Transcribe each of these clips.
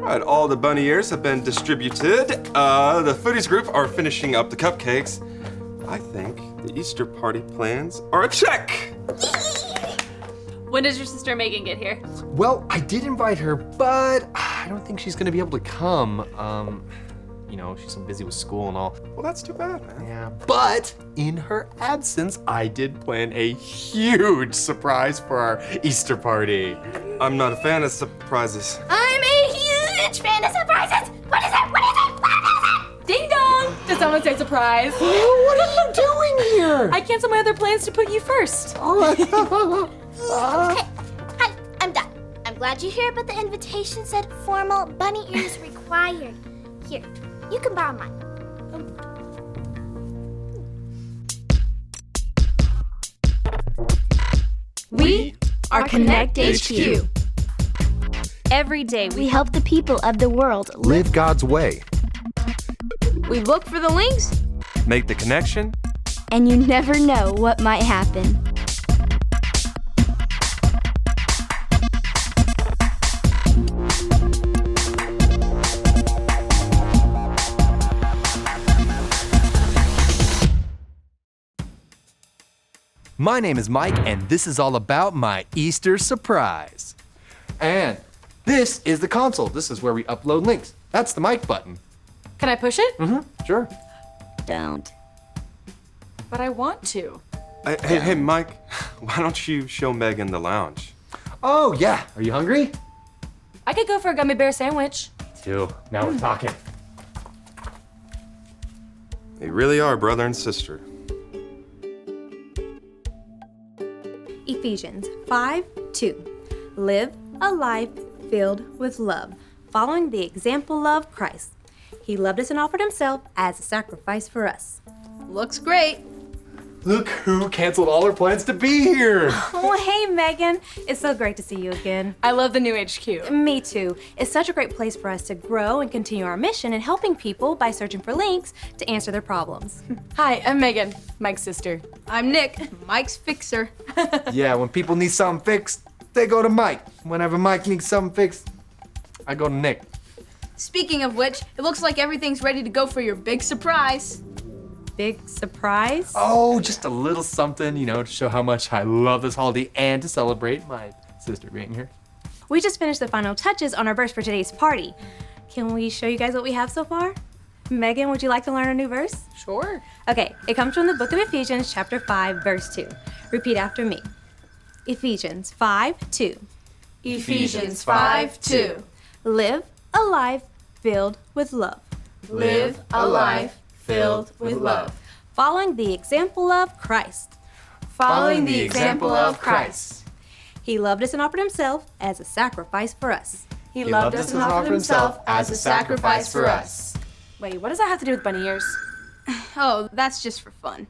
Alright, all the bunny ears have been distributed. The foodies group are finishing up the cupcakes. I think the Easter party plans are a check! When does your sister Megan get here? Well, I did invite her, but I don't think she's gonna be able to come. She's so busy with school and all. Well, that's too bad, man. Yeah, but in her absence, I did plan a huge surprise for our Easter party. I'm not a fan of surprises. I'm a huge fan of surprises! What is it? What is it? What is it? Ding dong! Did someone say surprise? What are you doing here? I canceled my other plans to put you first. Okay, I'm done. I'm glad you're here, but the invitation said formal bunny ears required. Here, you can borrow mine. We are KONNECT HQ. Every day We help the people of the world Live God's way. we look for the links. Make the connection. and you never know what might happen. My name is Mike, and this is all about my Easter surprise. And this is the console. This is where we upload links. That's the mic button. Can I push it? Sure. Don't. But I want to. Hey, Mike, why don't you show Megan the lounge? Oh, yeah. Are you hungry? I could go for a gummy bear sandwich. Too. Now we're talking. They really are brother and sister. Ephesians 5:2. Live a life filled with love, following the example of Christ. He loved us and offered himself as a sacrifice for us. Looks great. Look who canceled all her plans to be here. Oh, hey, Megan. It's so great to see you again. I love the new HQ. Me too. It's such a great place for us to grow and continue our mission in helping people by searching for links to answer their problems. Hi, I'm Megan, Mike's sister. I'm Nick, Mike's fixer. Yeah, when people need something fixed, they go to Mike. Whenever Mike needs something fixed, I go to Nick. Speaking of which, it looks like everything's ready to go for your big surprise. Big surprise? Oh, just a little something, to show how much I love this holiday and to celebrate my sister being here. We just finished the final touches on our verse for today's party. Can we show you guys what we have so far? Megan, would you like to learn a new verse? Sure. Okay, it comes from the book of Ephesians, chapter 5, verse 2. Repeat after me. Ephesians 5:2. Ephesians 5:2. Live a life filled with love, Live a life filled with love. following the example of Christ. Following the example of Christ. He loved us and offered himself as a sacrifice for us. He loved us and offered himself as a sacrifice for us. Wait, what does that have to do with bunny ears? Oh, that's just for fun.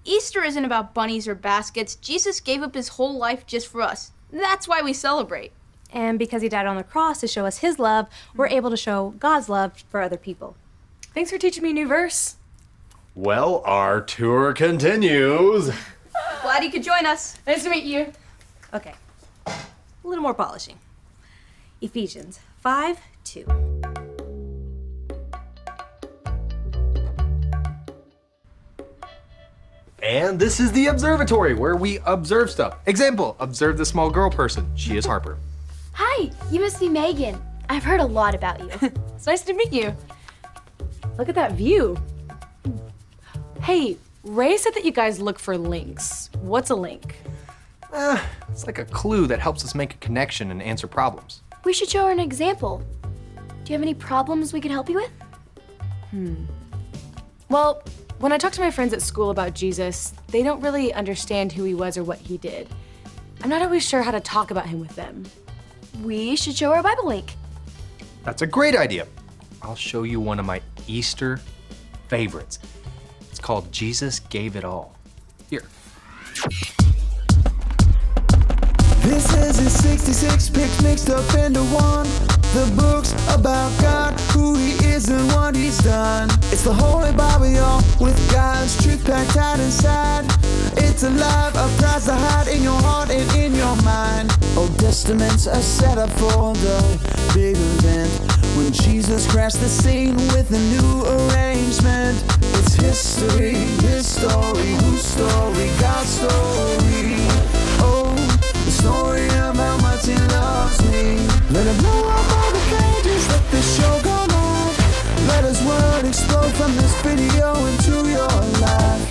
Easter isn't about bunnies or baskets. Jesus gave up his whole life just for us. That's why we celebrate. And because he died on the cross to show us his love, we're able to show God's love for other people. Thanks for teaching me a new verse. Well, our tour continues. Glad you could join us. Nice to meet you. Okay, a little more polishing. Ephesians 5:2. And this is the observatory where we observe stuff. Example, observe the small girl person. She is Harper. Hi, you must be Megan. I've heard a lot about you. It's nice to meet you. Look at that view. Hey, Ray said that you guys look for links. What's a link? It's like a clue that helps us make a connection and answer problems. We should show her an example. Do you have any problems we could help you with? Well, when I talk to my friends at school about Jesus, they don't really understand who he was or what he did. I'm not always sure how to talk about him with them. We should show her a Bible link. That's a great idea. I'll show you one of my Easter favorites. It's called Jesus Gave It All. Here. This is a 66 pics mixed up into one. The books about God, who He is and what He's done. It's the Holy Bible, y'all, with God's truth packed out inside. It's alive, a prize to hide in your heart and in your mind. Old Testaments are set up for the big event when Jesus crashed the scene with a new arrangement. It's history, His story, whose story? God's story. Oh, the story of how much He loves me. Let it blow up all the pages, let this show go on. Let His word explode from this video into your life.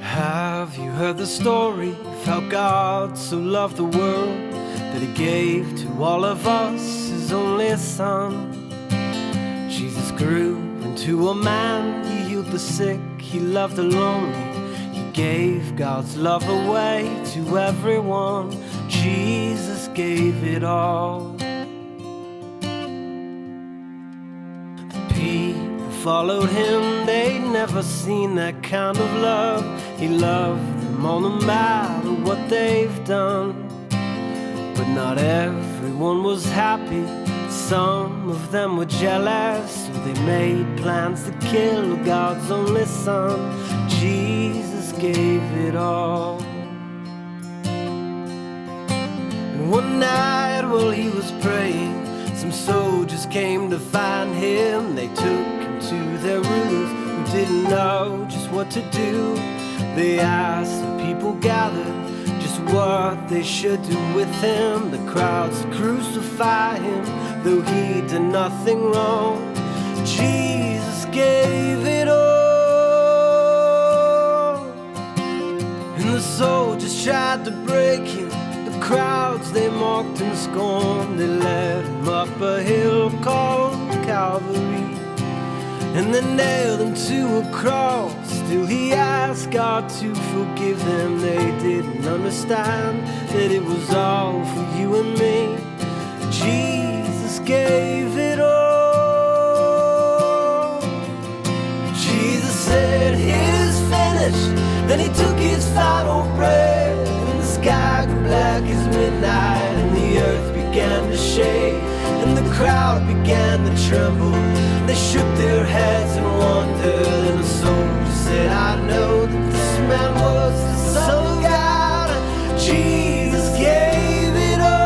Have you heard the story of how God so loved the world that He gave to all of us His only Son? Jesus grew into a man, He healed the sick, He loved the lonely, He gave God's love away to everyone. Jesus gave it all. The people followed Him, they'd never seen that kind of love. He loved them all no matter what they've done. But not everyone was happy. Some of them were jealous, so they made plans to kill God's only Son. Jesus gave it all. And one night while He was praying, some soldiers came to find Him. They took Him to their rulers who didn't know just what to do. They asked the people gathered just what they should do with Him. The crowds crucify Him, though He did nothing wrong. Jesus gave it all. And the soldiers tried to break Him. The crowds, they mocked and scorned. They led Him up a hill called Calvary, and they nailed Him to a cross. Still He asked God to forgive them. They didn't understand that it was all for you and me. Jesus gave it all. Jesus said, "It is finished." Then He took His final breath, and the sky grew black as midnight, and the earth began to shake, and the crowd began to tremble. They shook their heads in wonder, and the soldier said, "I know that this man was the Son of God." Jesus gave it all.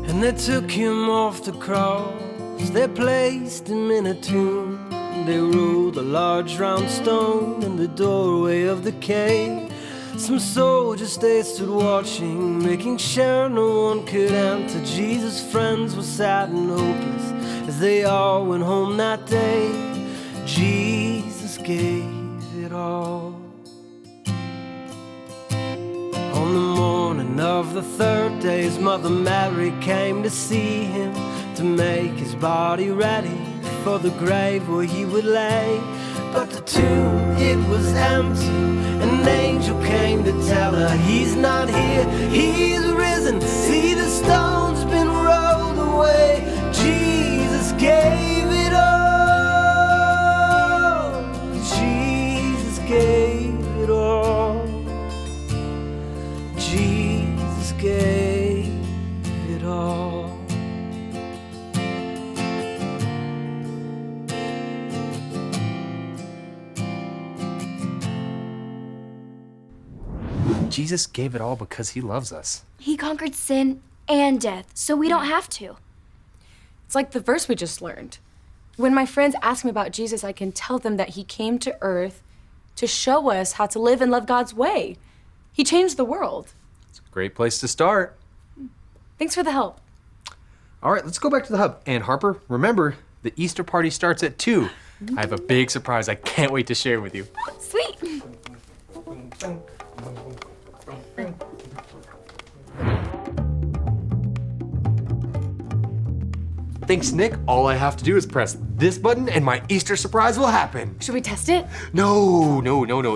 And they took Him off the cross. They placed Him in a tomb. They rolled a large round stone in the doorway of the cave. Some soldiers, they stood watching, making sure no one could enter. Jesus' friends were sad and hopeless as they all went home that day. Jesus gave it all. On the morning of the third day, His mother Mary came to see Him, to make His body ready for the grave where He would lay. But the tomb, it was empty. An angel came to tell her, He's not here, He's risen. See, the stone's been rolled away. Jesus gave it all. Jesus gave it all. Jesus gave it all. Jesus gave it all because He loves us. He conquered sin and death, so we don't have to. It's like the verse we just learned. When my friends ask me about Jesus, I can tell them that He came to earth to show us how to live and love God's way. He changed the world. It's a great place to start. Thanks for the help. All right, let's go back to the hub. And Harper, remember, the Easter party starts at 2. I have a big surprise I can't wait to share with you. Sweet. Thanks, Nick. All I have to do is press this button and my Easter surprise will happen. Should we test it? No.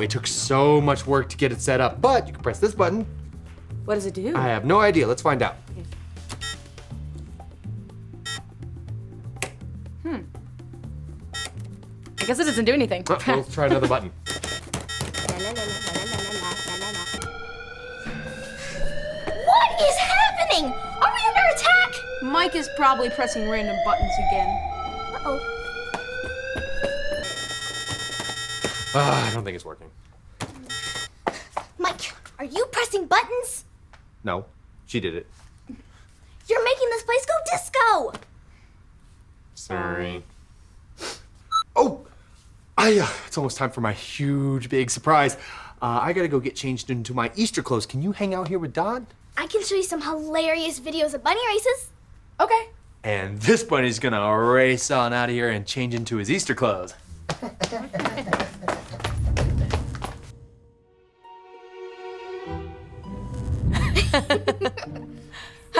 It took so much work to get it set up, but you can press this button. What does it do? I have no idea. Let's find out. I guess it doesn't do anything. We'll try another button. What is happening? Are we under attack? Mike is probably pressing random buttons again. Uh-oh. I don't think it's working. Mike, are you pressing buttons? No, she did it. You're making this place go disco. Sorry. Oh! It's almost time for my huge, big surprise. I gotta go get changed into my Easter clothes. Can you hang out here with Don? I can show you some hilarious videos of bunny races. Okay. And this bunny's gonna race on out of here and change into his Easter clothes. How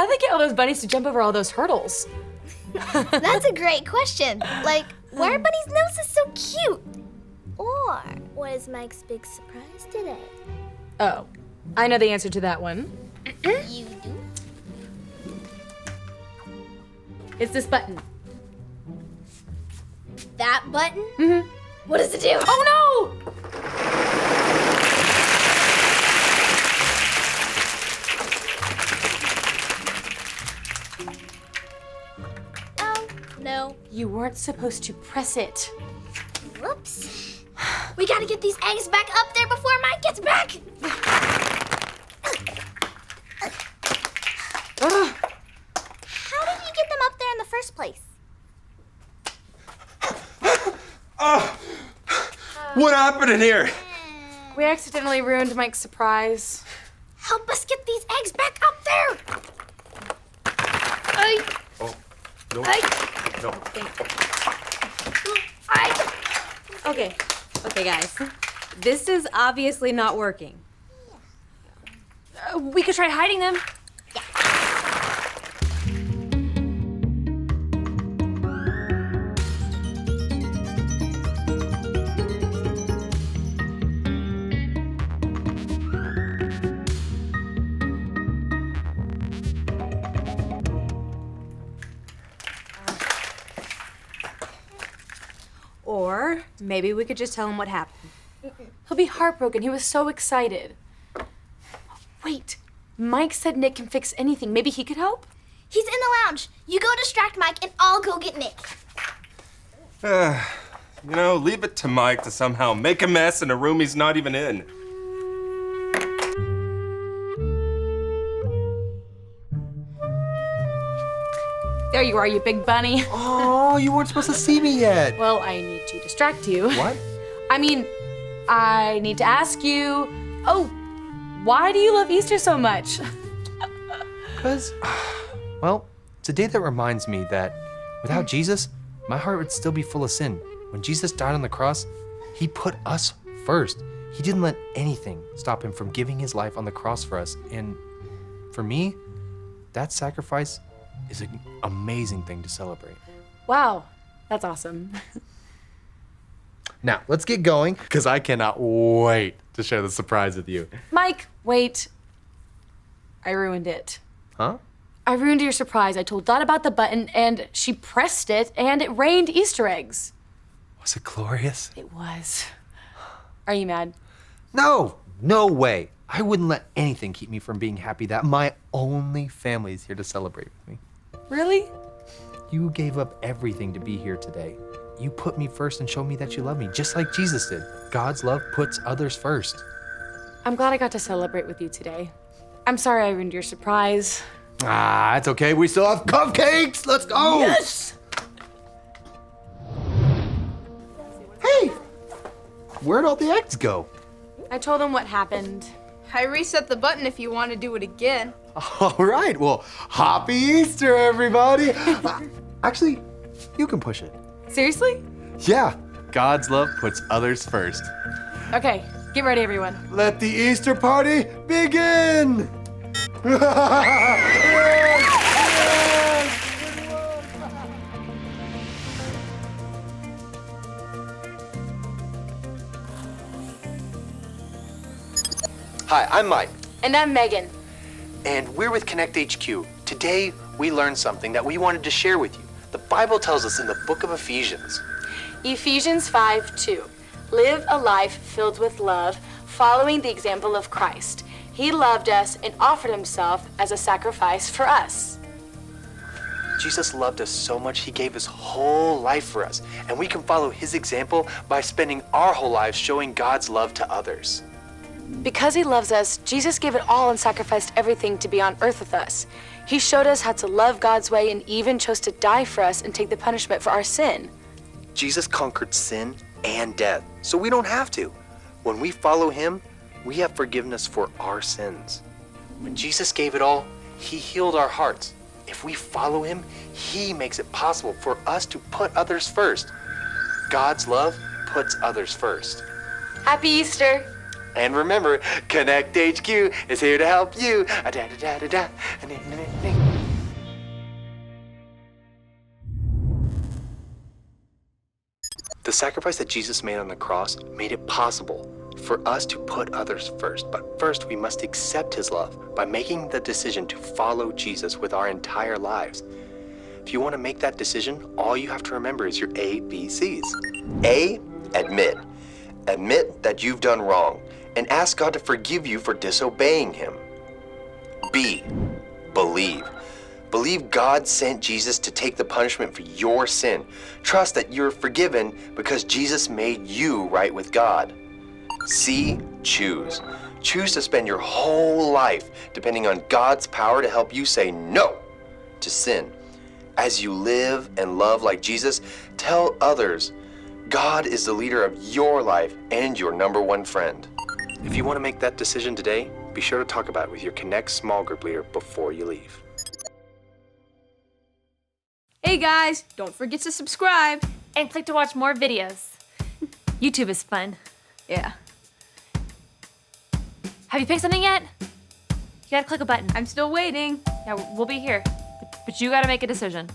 do they get all those bunnies to jump over all those hurdles? That's a great question. Like, why are bunnies' noses so cute? Or what is Mike's big surprise today? Oh, I know the answer to that one. You do? It's this button. That button? Mm-hmm. What does it do? Oh no! No. You weren't supposed to press it. Whoops. We gotta get these eggs back up there before Mike gets back. How did you get them up there in the first place? What happened in here? We accidentally ruined Mike's surprise. Help us get these eggs back up there. Oh, no. No. Okay, guys. This is obviously not working. We could try hiding them. Or maybe we could just tell him what happened. He'll be heartbroken. He was so excited. Wait, Mike said Nick can fix anything. Maybe he could help? He's in the lounge. You go distract Mike and I'll go get Nick. Leave it to Mike to somehow make a mess in a room he's not even in. There you are, you big bunny. Oh, you weren't supposed to see me yet. Well, I need to distract you. What? I need to ask you, why do you love Easter so much? Because, well, it's a day that reminds me that without Jesus, my heart would still be full of sin. When Jesus died on the cross, he put us first. He didn't let anything stop him from giving his life on the cross for us. And for me, that sacrifice is an amazing thing to celebrate. Wow, that's awesome. Now, let's get going, because I cannot wait to share the surprise with you. Mike, wait. I ruined it. Huh? I ruined your surprise. I told Dot about the button, and she pressed it, and it rained Easter eggs. Was it glorious? It was. Are you mad? No way. I wouldn't let anything keep me from being happy that my only family is here to celebrate with me. Really? You gave up everything to be here today. You put me first and showed me that you love me, just like Jesus did. God's love puts others first. I'm glad I got to celebrate with you today. I'm sorry I ruined your surprise. It's okay. We still have cupcakes. Let's go. Yes! Hey, where'd all the eggs go? I told him what happened. I reset the button if you want to do it again. All right. Well, happy Easter, everybody. Actually, you can push it. Seriously? Yeah. God's love puts others first. Okay, get ready, everyone. Let the Easter party begin! Hi, I'm Mike, And I'm Megan. and we're with Connect HQ. Today, we learned something that we wanted to share with you. The Bible tells us in the book of Ephesians. Ephesians 5:2. Live a life filled with love, following the example of Christ. He loved us and offered himself as a sacrifice for us. Jesus loved us so much, he gave his whole life for us. And we can follow his example by spending our whole lives showing God's love to others. Because he loves us, Jesus gave it all and sacrificed everything to be on earth with us. He showed us how to love God's way and even chose to die for us and take the punishment for our sin. Jesus conquered sin and death, so we don't have to. When we follow him, we have forgiveness for our sins. When Jesus gave it all, he healed our hearts. If we follow him, he makes it possible for us to put others first. God's love puts others first. Happy Easter! And remember, Connect HQ is here to help you. The sacrifice that Jesus made on the cross made it possible for us to put others first. But first, we must accept his love by making the decision to follow Jesus with our entire lives. If you want to make that decision, all you have to remember is your ABCs. A, admit. Admit that you've done wrong and ask God to forgive you for disobeying him. B, believe. Believe God sent Jesus to take the punishment for your sin. Trust that you're forgiven because Jesus made you right with God. C, choose. Choose to spend your whole life depending on God's power to help you say no to sin. As you live and love like Jesus, tell others God is the leader of your life and your number one friend. If you want to make that decision today, be sure to talk about it with your Connect small group leader before you leave. Hey guys, don't forget to subscribe. And click to watch more videos. YouTube is fun. Yeah, Have you picked something yet? You gotta click a button. I'm still waiting. Yeah, we'll be here. But you gotta make a decision.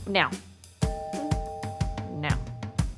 Now.